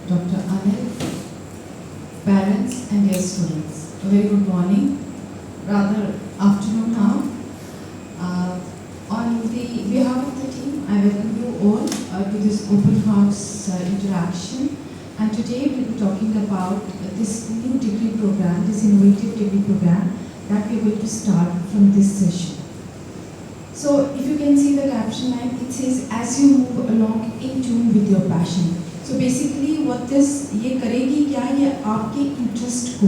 Dr. Anil, parents and dear students. A very good morning, rather afternoon now. On the behalf of the team, I welcome you all to this open house interaction. And today we'll be talking about this new degree program, this innovative degree program that we're going to start from this session. So if you can see the caption line, it says, as you move along in tune with your passion. So basically what this ये करेगी क्या, ये आपके interest को,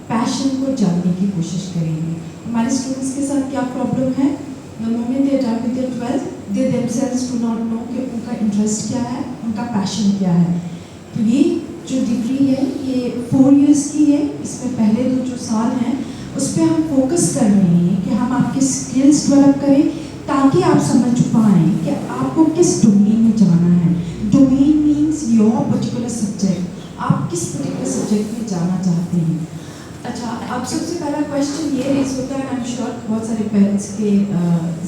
passion को जानने की कोशिश करेगी. हमारे स्टूडेंट्स के साथ क्या प्रॉब्लम है? The moment they are done with their 12th, they themselves do not know कि उनका इंटरेस्ट क्या है, उनका पैशन क्या है. तो ये जो डिग्री है ये 4 years की है. इसमें पहले जो साल हैं उस पर हम फोकस कर रहे हैं कि हम आपके स्किल्स डेवलप करें ताकि आप समझ पाएँ कि आपको किस डोमेन में जाना है. Domain means your particular subject, आप किस पर्टिकुलर सब्जेक्ट में जाना चाहते हैं. अच्छा, अब सबसे पहला क्वेश्चन ये रेज होता है, आई एम श्योर बहुत सारे पेरेंट्स के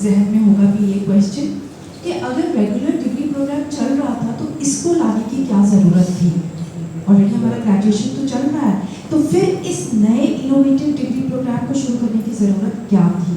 जहन में होगा भी ये क्वेश्चन कि अगर रेगुलर डिग्री प्रोग्राम चल रहा था तो इसको लाने की क्या ज़रूरत थी. ऑलरेडी हमारा ग्रेजुएशन तो चल रहा है, तो फिर इस नए इनोवेटिव डिग्री प्रोग्राम को शुरू करने की ज़रूरत क्या थी.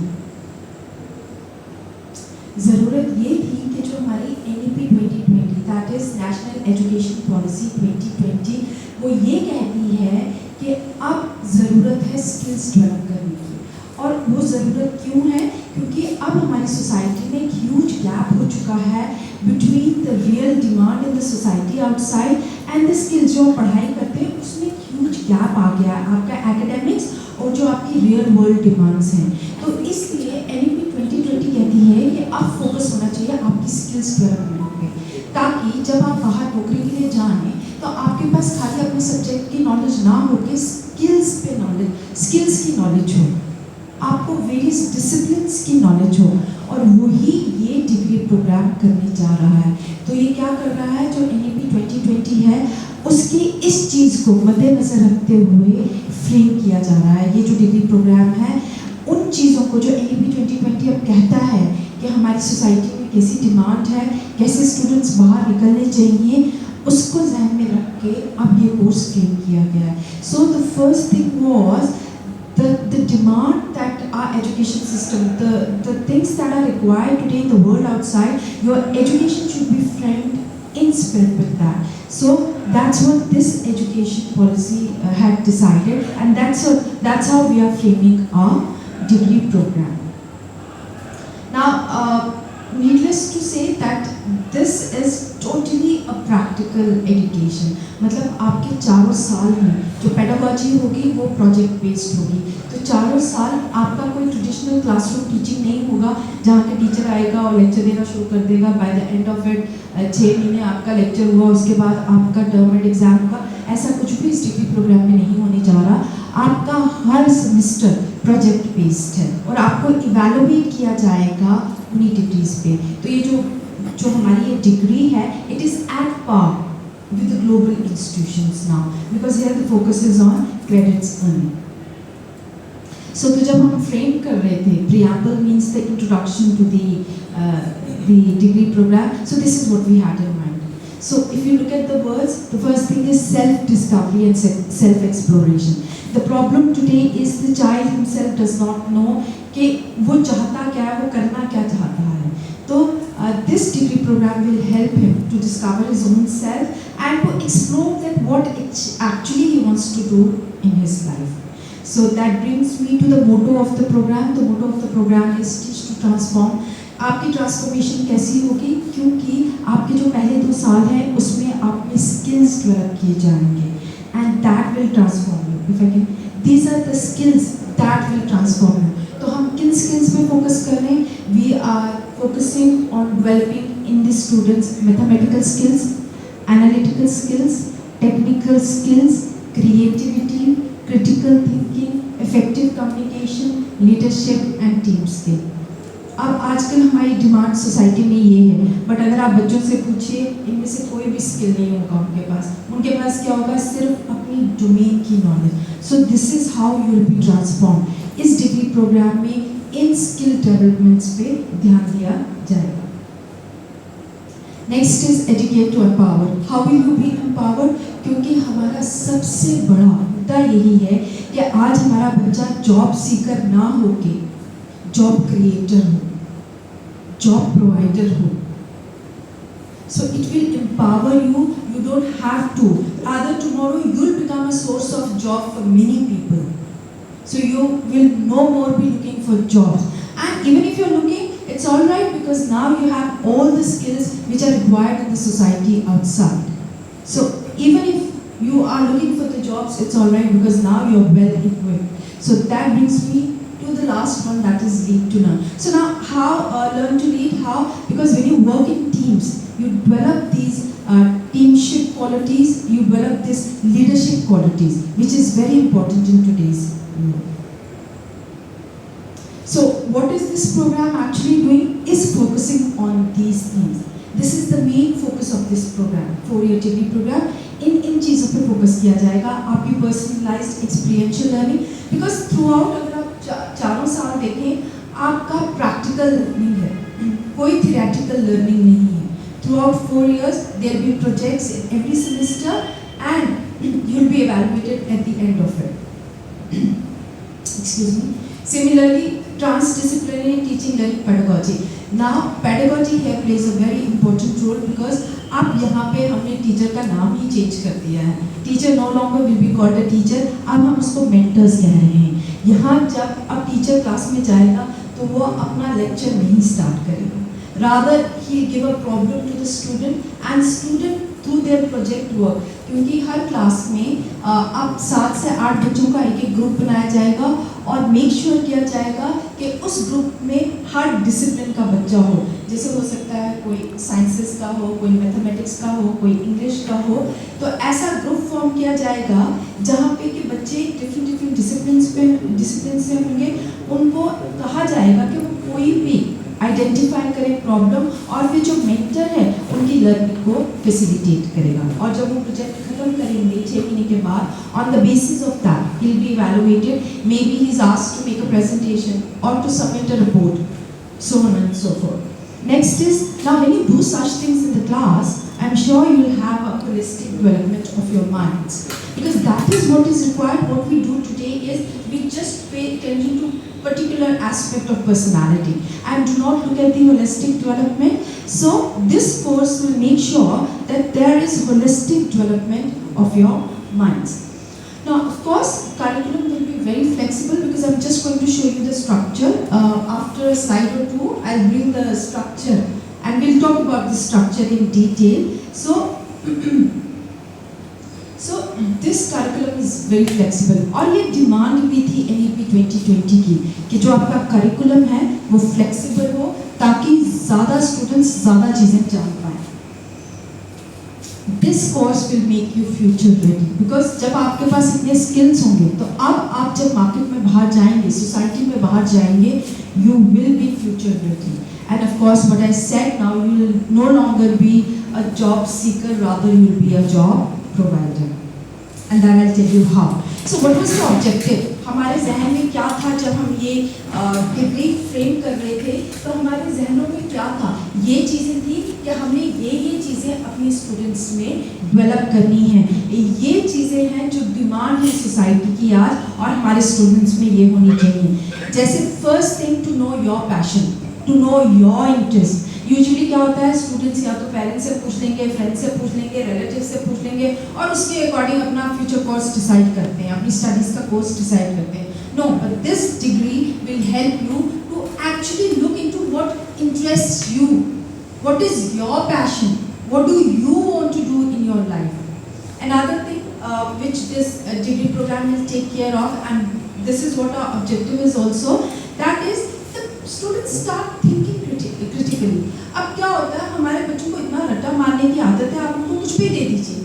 ज़रूरत ये थी कि जो हमारी NEP 2020 that is national education policy 2020 वो ये कहती है कि अब ज़रूरत है स्किल्स डेवलप करने की. और वो ज़रूरत क्यों है? क्योंकि अब हमारी सोसाइटी में एक ह्यूज गैप हो चुका है between the real demand in the society outside and the skills. जो आप पढ़ाई करते हैं उसमें ह्यूज गैप आ गया है आपका एकेडमिक्स और जो आपकी रियल वर्ल्ड डिमांड्स हैं. तो इसलिए NEP 2020 कहती है कि अब फोकस होना चाहिए आपकी स्किल्स डेवलपमेंट पे, ताकि जब आप बाहर नौकरी के लिए जाएं तो आपके पास खाली अपने सब्जेक्ट की नॉलेज ना हो के स्किल्स पे नॉलेज, स्किल्स की नॉलेज हो, आपको वेरियस डिसिप्लिन्स की नॉलेज हो. और वही ये डिग्री प्रोग्राम करने जा रहा है. तो ये क्या कर रहा है, जो NEP 2020 है उसकी इस चीज़ को मद्देनज़र रखते हुए फ्रेम किया जा रहा है. ये जो डिग्री प्रोग्राम है उन चीज़ों को जो NEP 2020 अब कहता है कि हमारी सोसाइटी में कैसी डिमांड है, कैसे स्टूडेंट्स बाहर निकलने चाहिए, उसको ध्यान में रख के अब ये कोर्स फ्रेम किया गया है. So the first thing was the demand that our education system, the things that are required today in the world outside, your education should be framed in spirit with that. So that's what this education policy had decided, and that's how we are framing our degree program. Now, needless to say that this is totally a practical education. मतलब आपके 4 साल में जो pedagogy होगी वो project based होगी. तो 4 साल आपका कोई ट्रेडिशनल क्लासरूम टीचिंग नहीं होगा जहाँ के टीचर आएगा और लेक्चर देना शुरू कर देगा. Bye the end of it 6 महीने आपका लेक्चर हुआ, उसके बाद आपका टर्म एंड एग्जाम होगा. ऐसा कुछ भी इस डिग्री प्रोग्राम में नहीं होने जा रहा. आपका हर सेमेस्टर प्रोजेक्ट बेस्ड है और आपको इवेलुएट किया जाएगा उन्हीं डिग्रीज पे. तो ये जो हमारी ये डिग्री है, it is at par with the global institutions now, because here the focus is on credits earning. So तो जब हम फ्रेम कर रहे थे, preamble means the introduction to the degree program. So this is what we had in mind. So if you look at the words, the first thing is self-discovery and self-exploration. The problem today is the child himself does not know कि वो चाहता क्या है, वो करना क्या चाहता है. तो this degree program will help him to discover his own self and to explore that what actually he wants to do in his life. So that brings me to the motto of the program. The motto of the program is teach to transform. आपकी transformation कैसी होगी? क्योंकि आपके जो पहले 2 साल हैं उसमें आपने स्किल्स डेवलप किए जाएंगे and that will transform you. If I can, these are the skills that will transform you. तो हम किन स्किल्स पे फोकस कर रहे हैं? We are focusing on developing in the students mathematical skills, analytical skills, technical skills, creativity, critical thinking, effective communication, leadership and team skill. अब आजकल हमारी डिमांड सोसाइटी में ये है, बट अगर आप बच्चों से पूछिए इनमें से कोई भी स्किल नहीं होगा उनके पास क्या होगा? सिर्फ अपनी डोमेन की knowledge. So this is how you will be transform. इस डिग्री प्रोग्राम में इन स्किल डेवलपमेंट्स पे ध्यान दिया जाएगा. Next is educate to empower. How will you be empowered? सबसे बड़ा मुद्दा यही है कि आज हमारा बच्चा जॉब सीकर ना होके जॉब क्रिएटर हो, जॉब प्रोवाइडर हो. So it will empower you. You don't have to. Rather tomorrow you'll become a source of job for many people. So you will no more be looking for jobs. And even if you're looking, it's all right because now you have all the skills which are required in the society outside. So even if you are looking for the jobs, it's all right because now you're well equipped. So that brings me to the last one, that is lead to learn. So now how learn to lead? How? Because when you work in teams, you develop these teamship qualities, you develop this leadership qualities, which is very important in today's world. So what is this program actually doing? Is focusing on these things. This is the main focus of this program, 4-year degree program. इन चीज़ों पे focus किया जाएगा. आपकी personalised experiential learning, because through out अगर आप चारों साल देखें, आपका प्रैक्टिकल लर्निंग है, कोई थियोरेटिकल लर्निंग नहीं है. Throughout 4 years, there will be projects in every semester, and you will be evaluated at the end of it. Excuse me. Similarly, transdisciplinary teaching learning pedagogy. Now, pedagogy here plays a very important role because अब यहाँ पे हमने teacher का नाम ही change कर दिया है. Teacher no longer will be called a teacher, अब हम उसको मेंटर्स कह रहे हैं. यहाँ जब अब टीचर क्लास में जाएगा तो वो अपना लेक्चर नहीं स्टार्ट करेगा. Rather, he'll give a problem to the student and student through their project work. क्योंकि हर क्लास में अब 7 से 8 बच्चों का एक ग्रुप बनाया जाएगा और मेक श्योर किया जाएगा कि उस ग्रुप में हर डिसिप्लिन का बच्चा हो. जैसे हो सकता है कोई साइंसेस का हो, कोई मैथमेटिक्स का हो, कोई इंग्लिश का हो. तो ऐसा ग्रुप फॉर्म किया जाएगा जहाँ पे कि बच्चे डिफरेंट डिसिप्लिन से होंगे. उनको कहा जाएगा कि वो कोई भी आइडेंटिफाई करें प्रॉब्लम और फिर जो मेंटर है उनकी लर्निंग को फैसिलिटेट करेगा. और जब वो प्रोजेक्ट खत्म करेंगे 6 महीने के बाद, on the basis of that he will be evaluated. Maybe he is asked to make a presentation और to submit a report, so on and so forth. Next is, now when you do such things in the class, I'm sure you will have a holistic development of your minds, because that is what is required. What we do today is we just pay attention to particular aspect of personality and do not look at the holistic development. So this course will make sure that there is holistic development of your minds. Now, of course, curriculum will be very flexible because I'm just going to show you the structure. After a slide or two, I'll bring the structure and we'll talk about the structure in detail. So this curriculum is very flexible. और ये demand भी थी NEP 2020 की कि जो आपका curriculum है वो flexible हो ताकि ज़्यादा students ज़्यादा चीज़ें जान पाएं. This course will make you future ready because जब आपके पास इतने skills होंगे तो अब आप जब मार्केट में बाहर जाएंगे, सोसाइटी में बाहर जाएंगे, you will be future ready. And of course, what I said, now you will no longer be a job seeker, rather you will be a job provider. And then I'll tell you how. So what was the objective? हमारे जहन में क्या था जब हम ये degree frame कर रहे थे? तो हमारे जहनों में क्या था? ये चीज़ें थी कि हमें ये चीज़ें अपने स्टूडेंट्स में डेवलप करनी है. ये चीज़ें हैं जो डिमांड है सोसाइटी की आज और हमारे स्टूडेंट्स में ये होनी चाहिए. जैसे first thing, to know your passion, to know your interest. Usually क्या होता है, स्टूडेंट्स या तो पेरेंट्स से पूछ लेंगे, फ्रेंड्स से पूछ लेंगे, रिलेटिव से पूछ लेंगे और उसके अकॉर्डिंग अपना फ्यूचर कोर्स डिसाइड करते हैं, अपनी स्टडीज़ का कोर्स डिसाइड करते हैं. No, but this degree will help you to actually look into what interests you, what is your passion, what do you want to do in your life. Another thing which this degree program will take care of, and this is what our objective is also, that is the students start thinking critically. अब क्या होता है, हमारे बच्चों को इतना रट्टा मारने की आदत है, आप उनको कुछ भी दे दीजिए,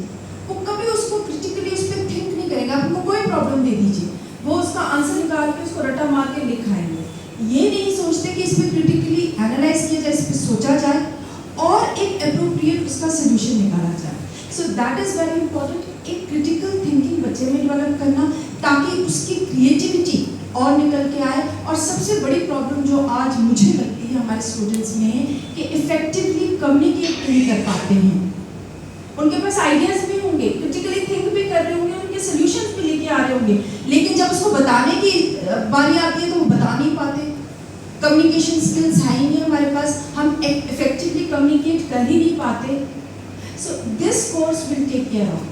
वो कभी उसको क्रिटिकली उस पर थिंक नहीं करेंगे. आप उनको कोई प्रॉब्लम दे दीजिए, वो उसका आंसर निकाल के उसको रट्टा मार के लिख आएंगे. ये नहीं सोचते कि इस पर क्रिटिकली एनालाइज किया जाए, इस पर सोचा जाए और एक अप्रोप्रिएट उसका सोल्यूशन निकाला जाए. So that is very important. एक क्रिटिकल थिंकिंग बच्चे में डेवलप करना ताकि उसकी क्रिएटिविटी और निकल के आए. और सबसे बड़ी प्रॉब्लम जो आज मुझे लगती है हमारे स्टूडेंट्स में है कि इफेक्टिवली कम्युनिकेट नहीं कर पाते हैं. उनके पास आइडियाज़ भी होंगे, क्रिटिकली थिंक भी कर रहे होंगे, उनके उनके सॉल्यूशंस भी लेके आ रहे होंगे, लेकिन जब उसको बताने की बारी आती है तो वो बता नहीं पाते। कम्युनिकेशन स्किल्स है ही नहीं हमारे पास, हम इफेक्टिवली कम्युनिकेट कर ही नहीं पाते। So this course will take care of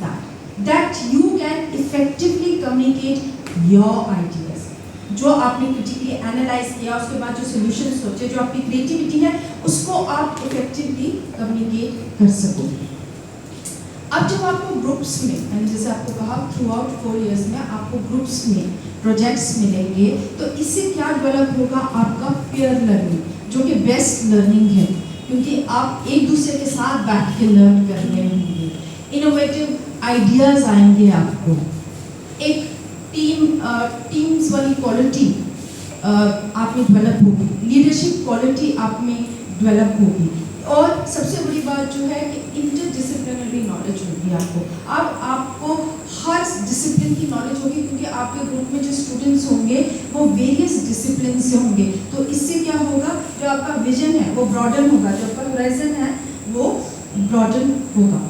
that you can effectively communicate your ideas, जो आपने क्रिटिकली एनालाइज किया, उसके बाद जो सॉल्यूशन सोचे, जो आपकी क्रिएटिविटी है, उसको आप इफेक्टिवली कम्युनिकेट कर सकोगे। अब जब आपको ग्रुप्स में, मैंने जैसे आपको कहा थ्रू आउट 4 इयर्स में आपको ग्रुप्स में प्रोजेक्ट्स मिलेंगे, तो इससे क्या डेवलप होगा, आपका पेयर लर्निंग, जो कि बेस्ट लर्निंग है, क्योंकि आप एक दूसरे के साथ बैठ के लर्न कर रहे होंगे, इनोवेटिव आइडियाज आएंगे आपको, एक टीम्स वाली क्वालिटी आप में डेवलप होगी, लीडरशिप क्वालिटी आप में डेवलप होगी, और सबसे बड़ी बात जो है कि इंटरडिसिप्लिनरी नॉलेज होगी आपको। अब आपको हर डिसिप्लिन की नॉलेज होगी, क्योंकि आपके ग्रुप में जो स्टूडेंट्स होंगे वो वेरियस डिसिप्लिन से होंगे, तो इससे क्या होगा, जो आपका विजन है वो ब्रॉडन होगा, जो आपका होराइजन है वो ब्रॉडन होगा।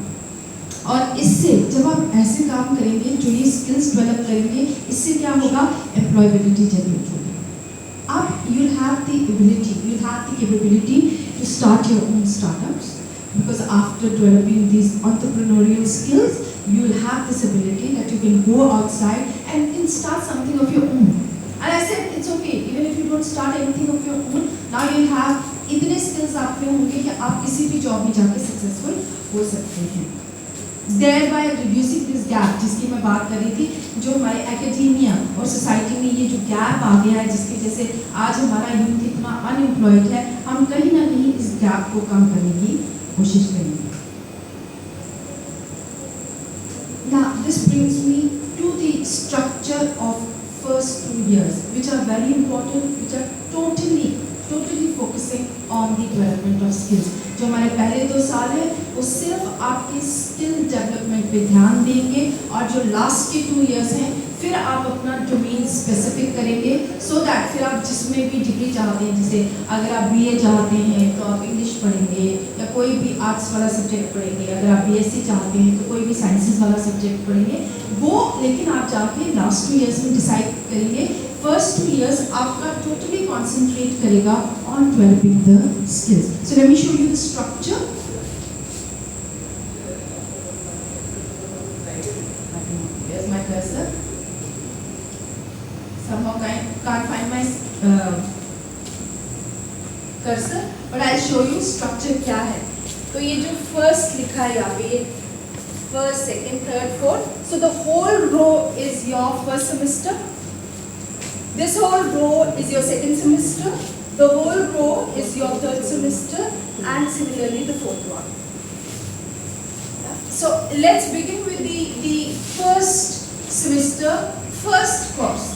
और इससे जब आप ऐसे काम करेंगे, जो ये स्किल्स डेवलप करेंगे, इससे क्या होगा, एम्प्लॉयबिलिटी जनरेट होगी। अब you'll have the ability, you'll have the capability to start your own startups, because after developing these entrepreneurial skills, you'll have this ability that you can go outside and can start something of your own. And I said it's okay, even if you don't start anything of your own, now you'll have इतने skills आप में होंगे कि आप किसी भी job में जाके successful हो सकते हैं। thereby reducing this gap जिसकी मैं बात कर रही थी, जो हमारे एकेडमिया और सोसाइटी में ये जो गैप आ गया है, जिसकी जैसे आज हमारा यूथ इतना अनएम्प्लॉयड है, हम कहीं ना कहीं इस गैप को कम करने की कोशिश करेंगे। Now this brings me to the structure of first 2 years, which are very important, which are totally focusing on the development of skills. जो हमारे पहले 2 साल है वो सिर्फ आपके स्किल डेवलपमेंट पे ध्यान देंगे, और जो लास्ट के 2 इयर्स हैं फिर आप अपना डोमेन स्पेसिफिक करेंगे, सो दैट फिर आप जिसमें भी डिग्री चाहते हैं, जैसे अगर आप BA चाहते हैं तो आप इंग्लिश पढ़ेंगे या कोई भी आर्ट्स वाला सब्जेक्ट पढ़ेंगे, अगर आप BSc चाहते हैं तो कोई भी साइंसेस वाला सब्जेक्ट पढ़ेंगे, वो लेकिन आप जाके लास्ट 2 इयर्स में डिसाइड करेंगे। फर्स्ट 2 years आपका totally concentrate करेगा on developing the skills. So let me show you the structure. Here's my cursor. Somehow can't find my cursor, but I'll show you structure क्या है। तो ये जो first लिखा है यहाँ पे, first, second, third, fourth. So the whole row is your first semester. This whole row is your second semester, the whole row is your third semester, and similarly the fourth one. So let's begin with the first semester, first course.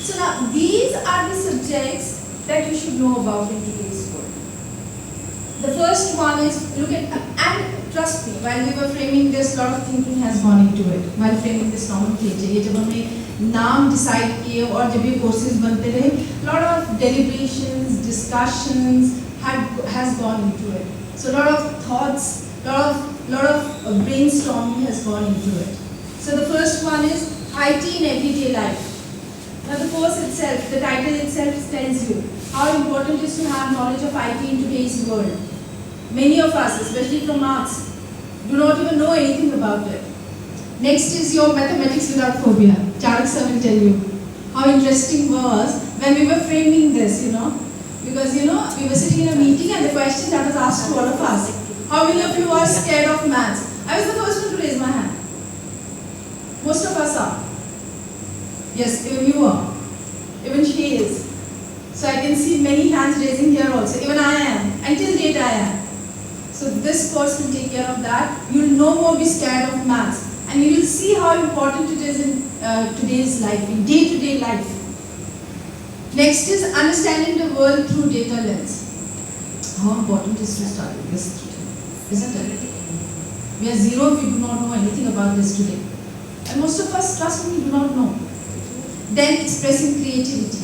So now these are the subjects that you should know about in today's world. The first one is, look at, and trust me, while we were framing this, a lot of thinking has gone into it. While framing this nomenclature, ये जब हमने नाम decide किए और जब ये courses बनते रहे, lot of deliberations, discussions has gone into it. So lot of thoughts, lot of brainstorming has gone into it. So the first one is IT in everyday life. Now the course itself, the title itself tells you how important it is to have knowledge of IT in today's world. Many of us, especially from arts, do not even know anything about it. Next is your mathematics without phobia. Charak sir will tell you how interesting was when we were framing this, because we were sitting in a meeting and the question that was asked to all of us, how many of you are scared of maths? I was the first one to raise my hand. Most of us are. Yes, even you are. Even she is. So I can see many hands raising here also. Even I am. Until date I am. So this course will take care of that. You will no more be scared of maths. And you will see how important it is in today's life, in day-to-day life. Next is understanding the world through data lens. How important is to start with this today, isn't it? We are zero if we do not know anything about this today. And most of us, trust me, do not know. Then expressing creativity.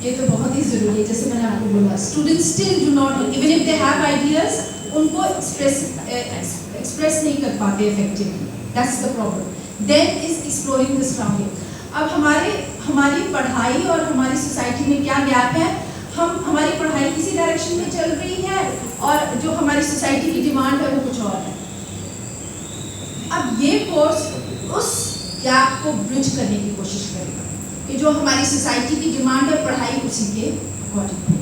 ये तो बहुत ही ज़रूरी है, जैसे मैंने आपको बोला, students still do not know, even if they have ideas, उनको express नहीं कर पाते effectively. That's the problem. Then is exploring the surrounding. अब हमारी पढ़ाई और हमारी सोसाइटी में क्या गैप है? हमारी पढ़ाई किसी डायरेक्शन में चल रही है और जो हमारी सोसाइटी की डिमांड है वो कुछ और है। अब ये कोर्स उस गैप को ब्रिज करने की कोशिश करेगा कि जो हमारी सोसाइटी की डिमांड है पढ़ाई उसी के अकॉर्डिंग है,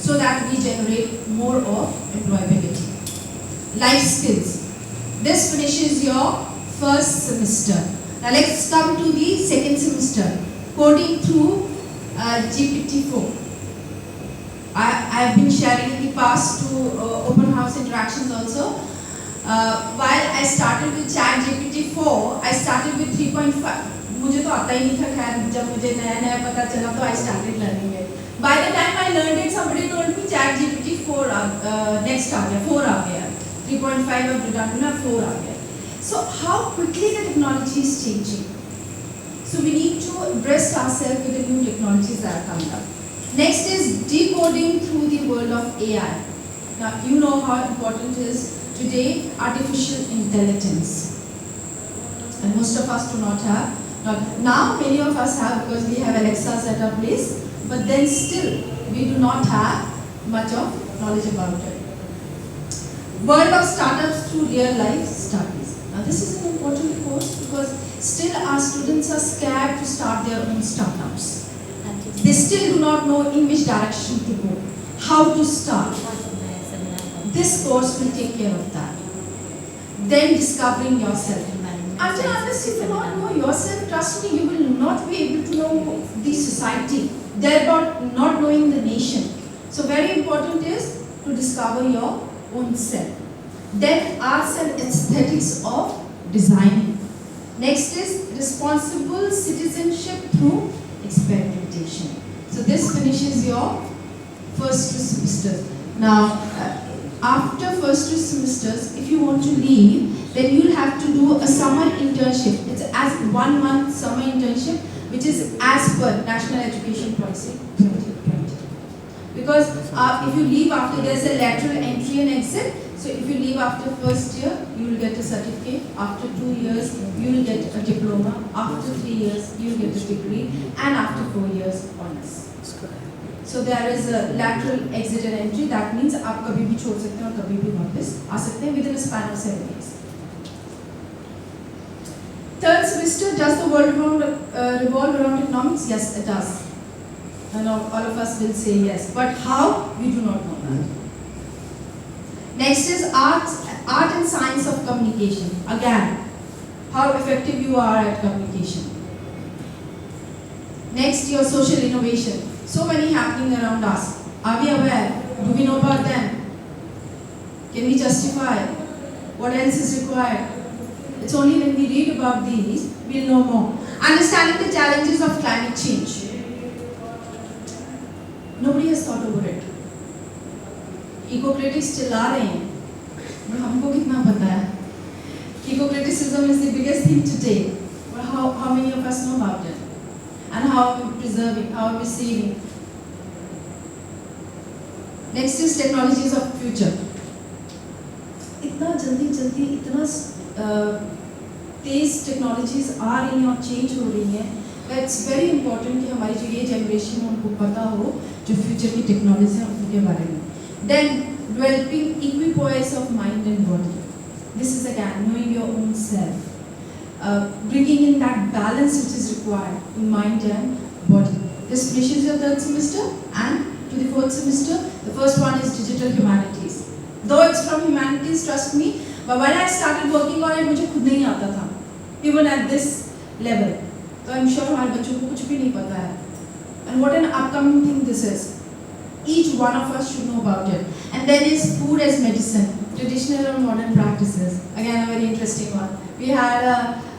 so that we generate more of employability. Life skills. This finishes your first semester. Now let's come to the second semester. Coding through GPT-4. I have been sharing in the past to open house interactions also. While I started with ChatGPT-4, I started with 3.5. मुझे तो आता ही नहीं था, खैर जब मुझे नया पता चला तो I started learning it. By the time I learned it, somebody told me ChatGPT-4 next आ गया, 4 आ गया, 3.5 of redundant, 4 आ गया. So how quickly the technology is changing. So we need to breast ourselves with the new technologies that are coming up. Next is decoding through the world of AI. Now you know how important is today artificial intelligence. And most of us do not have. Now many of us have because we have Alexas at our place, but then still we do not have much of knowledge about it. World of startups through real life studies. Now this is an important course because still our students are scared to start their own startups. They still do not know in which direction to go, how to start. This course will take care of that. Then discovering yourself. Until unless you do not know yourself, trust me, you will not be able to know the society, thereby not knowing the nation. So very important is to discover your own self. Then arts and aesthetics of designing. Next is responsible citizenship through experimentation. So this finishes your first 2 semesters. Now, after first 2 semesters, if you want to leave, then you'll have to do a summer internship. It's as 1 month summer internship, which is as per National Education Policy 2020. Because if you leave after, there's a lateral entry and exit. So if you leave after first year, you will get a certificate. After 2 years, you will get a diploma. After 3 years, you will get a degree. And after 4 years, honors. So there is a lateral exit and entry. That means आप कभी भी छोड़ सकते हैं और कभी भी वापस आ सकते हैं within a span of 7 years. Third semester, does the world revolve around economics? Yes, it does. And all of us will say yes. But how? We do not know that. Next is art and science of communication. Again, how effective you are at communication. Next, your social innovation. So many happening around us. Are we aware? Do we know about them? Can we justify? What else is required? It's only when we read about these, we'll know more. Understanding the challenges of climate change. Nobody has thought over it. Eco-critics चिल्ला रहे हैं, but हमको कितना पता है? Eco-criticism is the biggest thing today. But how many of us know about it? And how are we preserving, how are we saving? Next is technologies of future. इतना जल्दी इतना तेज टेक्नोलॉजीज आ रही हैं और चेंज हो रही हैं, इट्स वेरी इंपॉर्टेंट कि हमारी जो ये जनरेशन है उनको पता हो जो फ्यूचर की टेक्नोलॉजी है उनके बारे में. Then developing equipoise of mind and body. This is again knowing your own self. Bringing in that balance which is required in mind and body. This finishes your 3rd semester and to the 4th semester. The first one is digital humanities. Though it's from humanities, trust me, but when I started working on it, मुझे खुद नहीं आता था, even at this level. So I'm sure हमारे बच्चों को कुछ भी नहीं पता है. And what an upcoming thing this is. Each one of us should know about it. And then is food as medicine, traditional and modern practices. Again, a very interesting one. We had a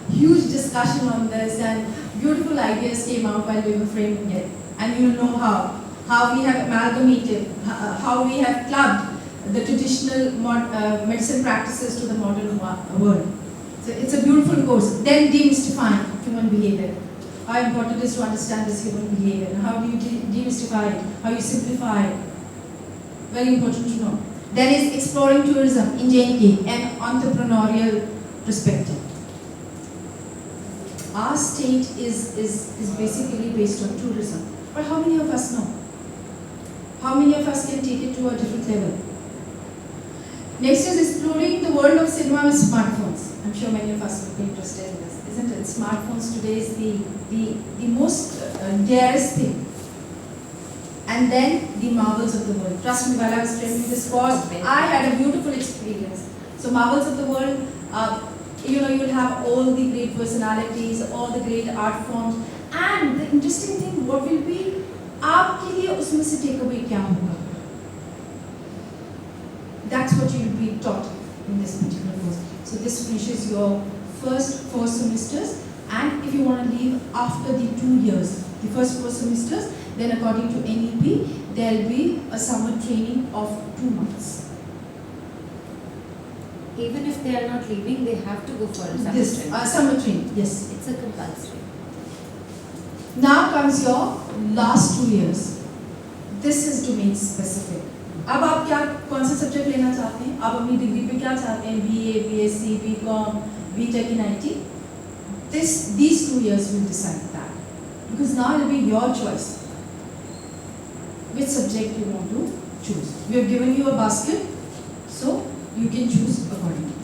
huge discussion on this and beautiful ideas came out while we were framing it. And you know how we have amalgamated, how we have clubbed the traditional medicine practices to the modern world. So it's a beautiful course. Then demystifying human behavior. How important it is to understand this human behavior. And how do you demystify it? How you simplify it? Very important to know. Then is exploring tourism in JNK and entrepreneurial perspective. our state is basically based on tourism. But how many of us know? How many of us can take it to a different level? Next is exploring the world of cinema with smartphones. I'm sure many of us would be interested in this, isn't it? Smartphones today is the most dearest thing. And then the marvels of the world. Trust me, while I was training this course, I had a beautiful experience. So marvels of the world, you'll have all the great personalities, all the great art forms, and the interesting thing, what will be, आपके लिए उसमें से takeaway क्या होगा? That's what you will be taught in this particular course. So this finishes your first 4 semesters, and if you want to leave after the 2 years, the first 4 semesters, then according to NEP, there will be a summer training of 2 months. Even if they are not leaving, they have to go for a summer This training. summer training, yes. It's a compulsory. Now comes your last 2 years. This is domain specific. अब आप कौन सा subject लेना चाहते हैं? आप अपनी degree पे क्या चाहते हैं? BA, BSc, BCom, BTech in IT? These 2 years will decide that, because now it will be your choice which subject you want to choose. We have given you a basket, so you can choose accordingly.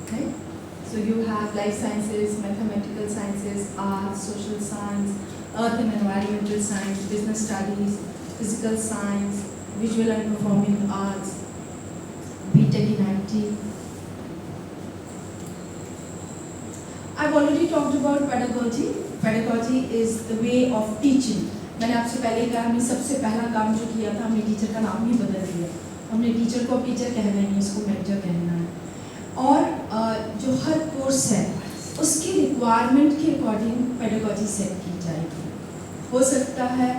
Okay? So you have life sciences, mathematical sciences, arts, social science, earth and environmental science, business studies, physical science, visual and performing arts, BTech in IT. I've already talked about pedagogy. Pedagogy is the way of teaching. मैंने आपसे पहले कहा, हमने सबसे पहला काम जो किया था, हमने टीचर का नाम ही बदल दिया. हमने टीचर को टीचर कहना नहीं, उसको मेंटर कहना है. और जो हर कोर्स है, उसकी रिक्वायरमेंट के अकॉर्डिंग पेडागॉजी सेट की जाएगी. हो सकता है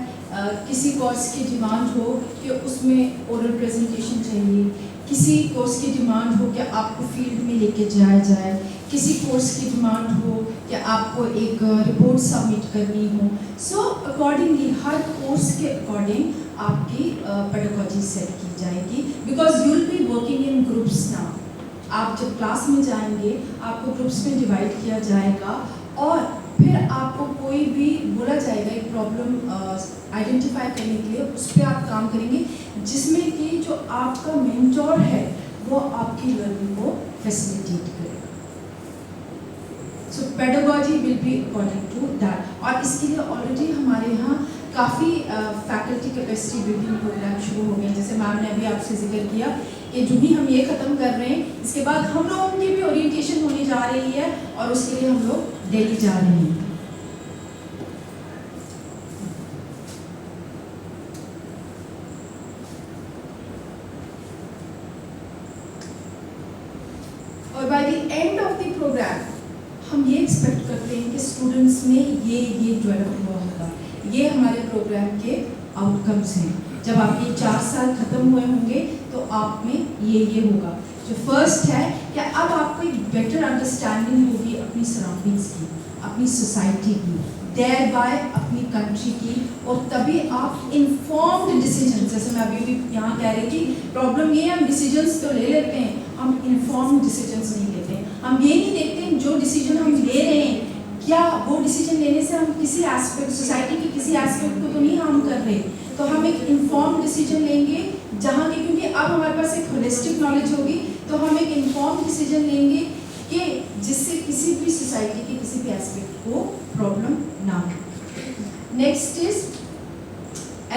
किसी कोर्स की डिमांड हो कि उसमें ओरल प्रेजेंटेशन चाहिए, किसी कोर्स की डिमांड हो कि आपको फील्ड में लेके जाया जाए, किसी कोर्स की डिमांड हो कि आपको एक रिपोर्ट सबमिट करनी हो. सो अकॉर्डिंगली हर कोर्स के अकॉर्डिंग आपकी पेडागॉजी सेट की जाएगी, because you will be working in groups now. आप जब क्लास में जाएंगे, आपको ग्रुप्स में डिवाइड किया जाएगा, और फिर आपको कोई भी बोला जाएगा एक प्रॉब्लम आइडेंटिफाई करने के लिए, उस पर आप काम करेंगे, जिसमें कि जो आपका मेंटोर है वो आपकी लर्निंग को फैसिलिटेट करेगा. So pedagogy will be according to that. और इसके लिए ऑलरेडी हमारे यहाँ काफ़ी फैकल्टी कैपेसिटी बिल्डिंग प्रोग्राम शुरू हो गए. जैसे मैम ने अभी आपसे जिक्र किया कि जो भी हम ये ख़त्म कर रहे हैं, इसके बाद हम लोगों की भी ओरिएंटेशन होने जा रही है, और उसके लिए हम लोग दिल्ली जा रहे हैं. और by the end of the programme हम ये एक्सपेक्ट करते हैं कि स्टूडेंट्स में ये डेवलप हुआ होगा. ये हमारे प्रोग्राम के आउटकम्स हैं. जब आपके 4 साल खत्म हुए होंगे तो आप में ये होगा. जो फर्स्ट है कि अब आपको एक बेटर अंडरस्टैंडिंग होगी अपनी सराउंडिंग्स की, अपनी सोसाइटी की, देयर बाय अपनी कंट्री की, और तभी आप इन्फॉर्म्ड डिसीजन, जैसे मैं अभी भी यहाँ कह रही थी, प्रॉब्लम ये है हम डिसीजंस तो ले लेते हैं, हम इन्फॉर्म्ड डिसीजंस नहीं लेते हैं. हम ये नहीं देखते जो डिसीजन हम ले रहे हैं, क्या वो डिसीजन लेने से हम किसी एस्पेक्ट, सोसाइटी के किसी एस्पेक्ट को तो नहीं हार्म कर रहे. तो हम एक इन्फॉर्म्ड डिसीजन लेंगे, जहाँ के, क्योंकि अब हमारे पास एक होलिस्टिक नॉलेज होगी, तो हम एक इन्फॉर्म्ड डिसीजन लेंगे कि जिससे किसी भी सोसाइटी के किसी भी एस्पेक्ट को प्रॉब्लम ना हो. Next is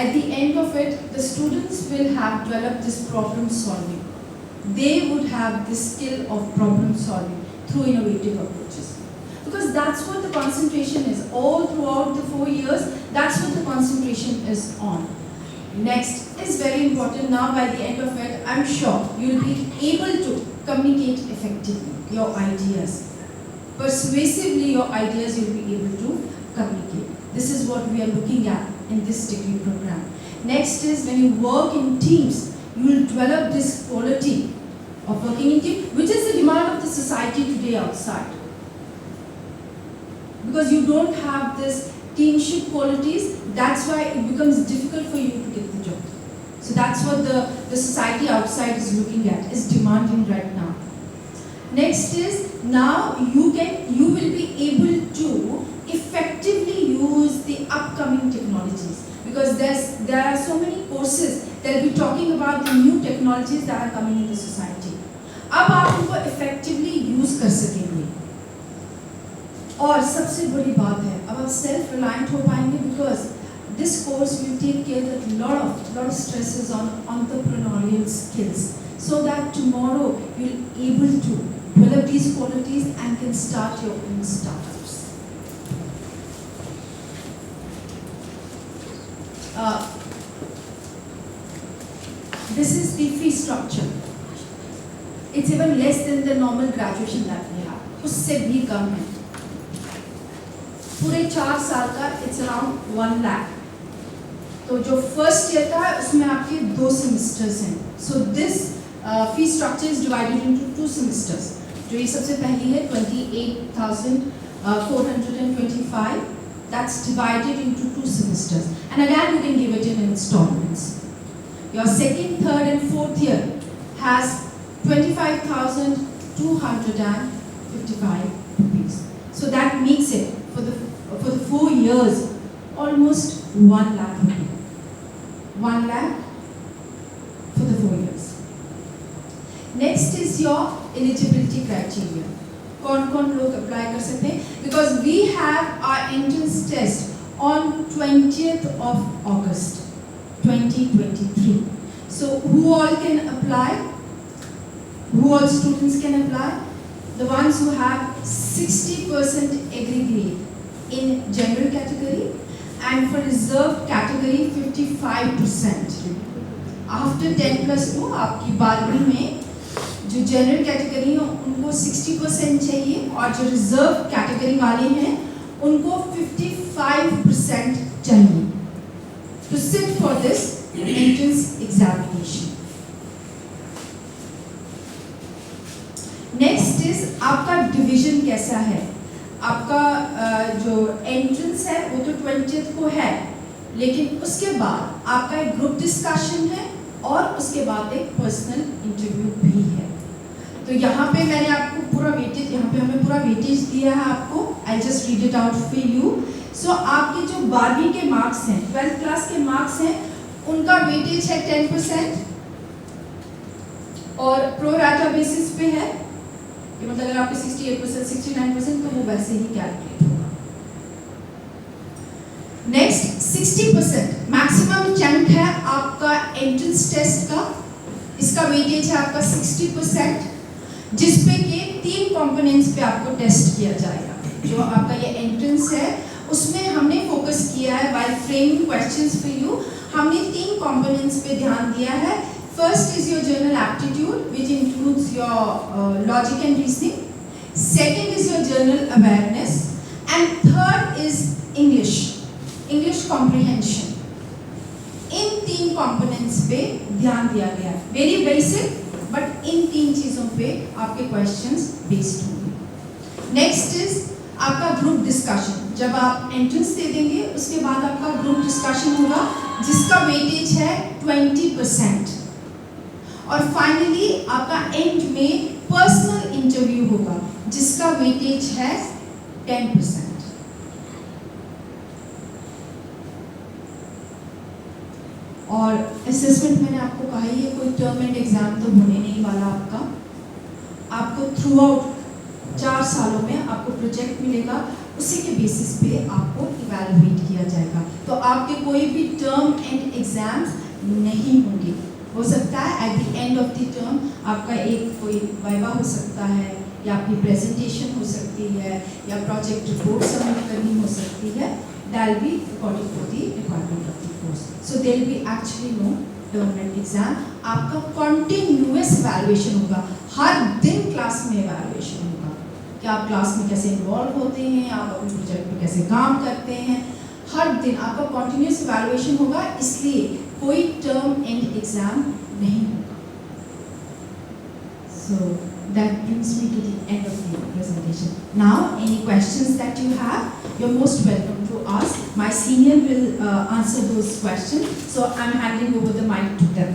at the end of it, the students will have developed this problem solving. They would have this skill of problem solving through innovative approaches. Because that's what the concentration is. All throughout the 4 years, that's what the concentration is on. Next is very important. Now by the end of it, I'm sure you'll be able to communicate effectively your ideas. Persuasively your ideas you'll be able to communicate. This is what we are looking at in this degree program. Next is when you work in teams, you will develop this quality of working in team, which is the demand of the society today outside. Because you don't have this teamship qualities, that's why it becomes difficult for you to get the job. So that's what the society outside is looking at, is demanding right now. Next is now you will be able to effectively use the upcoming technologies, because there are so many courses that will be talking about the new technologies that are coming in the society. अब आप उनको effectively use कर सकेंगे. और सबसे बड़ी बात है, अब आप self reliant हो पाएंगे, because this course will take care of lot of stresses on entrepreneurial skills, so that tomorrow you'll be able to develop these qualities and can start your own startups. This is the fee structure. It's even less than the normal graduation that we have. उससे भी कम है. पूरे 4 साल का it's around 1 lakh. तो जो first year का है उसमें आपके 2 सेमेस्टर्स हैं. So this fee structure is divided into 2 semesters. जो ये सबसे पहली है 28,425. That's divided into 2 semesters. And again you can give it in installments. Your second, third and fourth year has 25,255 rupees. So that makes it for the 4 years almost 1 lakh rupees. 1 lakh for the 4 years. Next is your eligibility criteria. कौन लोग apply कर सकते हैं? Because we have our entrance test on 20th of August 2023. So who all can apply? Who all students can apply? The ones who have 60% aggregate in general category, and for reserved category 55%. After 10+2 आपकी 12वीं में जो general category है उनको 60% चाहिए, और जो reserve category वाले हैं उनको 55% चाहिए to sit for this entrance examination. Next is आपका डिवीजन कैसा है. आपका जो एंट्रेंस है वो तो 20th को है, लेकिन उसके बाद आपका एक ग्रुप डिस्कशन है और उसके बाद एक पर्सनल इंटरव्यू भी है. तो यहाँ पे मैंने आपको पूरा वेटेज, यहाँ पे हमें पूरा वेटेज दिया है आपको. I just read it out for you. So आपके जो 12वीं के मार्क्स हैं, 12th क्लास के मार्क्स हैं, उनका वेटेज है 10% और प्रो राटा बेसिस पे है. ये मतलब अगर आपके 68%, 69% तो वो वैसे ही कैलकुलेट होगा. नेक्स्ट 60% मैक्सिमम चंक है आपका एंट्रेंस टेस्ट का. इसका वेटेज है आपका 60%, जिसपे के 3 कंपोनेंट्स पे आपको टेस्ट किया जाएगा. जो आपका ये एंट्रेंस है उसमें हमने फोकस किया है while framing questions for you. हमने 3 कंपोनेंट्स पे ध्यान दिया है. First is your general aptitude, which includes your logic and reasoning. Second is your general awareness, and third is English comprehension. In 3 components पे ध्यान दिया गया है. Very basic, but इन 3 चीजों पे आपके questions based होंगे. Next is आपका ग्रुप डिस्कशन. जब आप एंट्रेंस दे देंगे उसके बाद आपका ग्रुप डिस्कशन होगा, जिसका वेटेज है 20%. और फाइनली आपका एंड में पर्सनल इंटरव्यू होगा, जिसका वेटेज है 10%. और असेसमेंट मैंने आपको कहा ही है, कोई टर्म एंड एग्जाम तो होने नहीं वाला आपका. आपको थ्रू आउट 4 सालों में आपको प्रोजेक्ट मिलेगा, उसी के बेसिस पे आपको इवैल्यूएट किया जाएगा. तो आपके कोई भी टर्म एंड एग्जाम्स नहीं होंगे. हो सकता है at the end of the term आपका एक कोई वाइवा हो सकता है, या आपकी प्रेजेंटेशन हो सकती है, या प्रोजेक्ट रिपोर्ट सबमिट करनी हो सकती है. That will be according to the requirement of the course. So there will be actually no term end exam. आपका कॉन्टिन्यूअस इवैल्यूएशन होगा, हर दिन क्लास में इवैल्यूएशन होगा कि आप क्लास में कैसे इन्वॉल्व होते हैं, आप अपने प्रोजेक्ट में कैसे काम करते हैं. हर दिन आपका कॉन्टिन्यूअस इवैल्यूएशन होगा, इसलिए कोई टर्म एंड एग्जाम नहीं होगा. So that brings me to the end of the presentation. Now, any questions that you have, you're most welcome to ask. My senior will answer those questions. So I'm handing over the mic to them.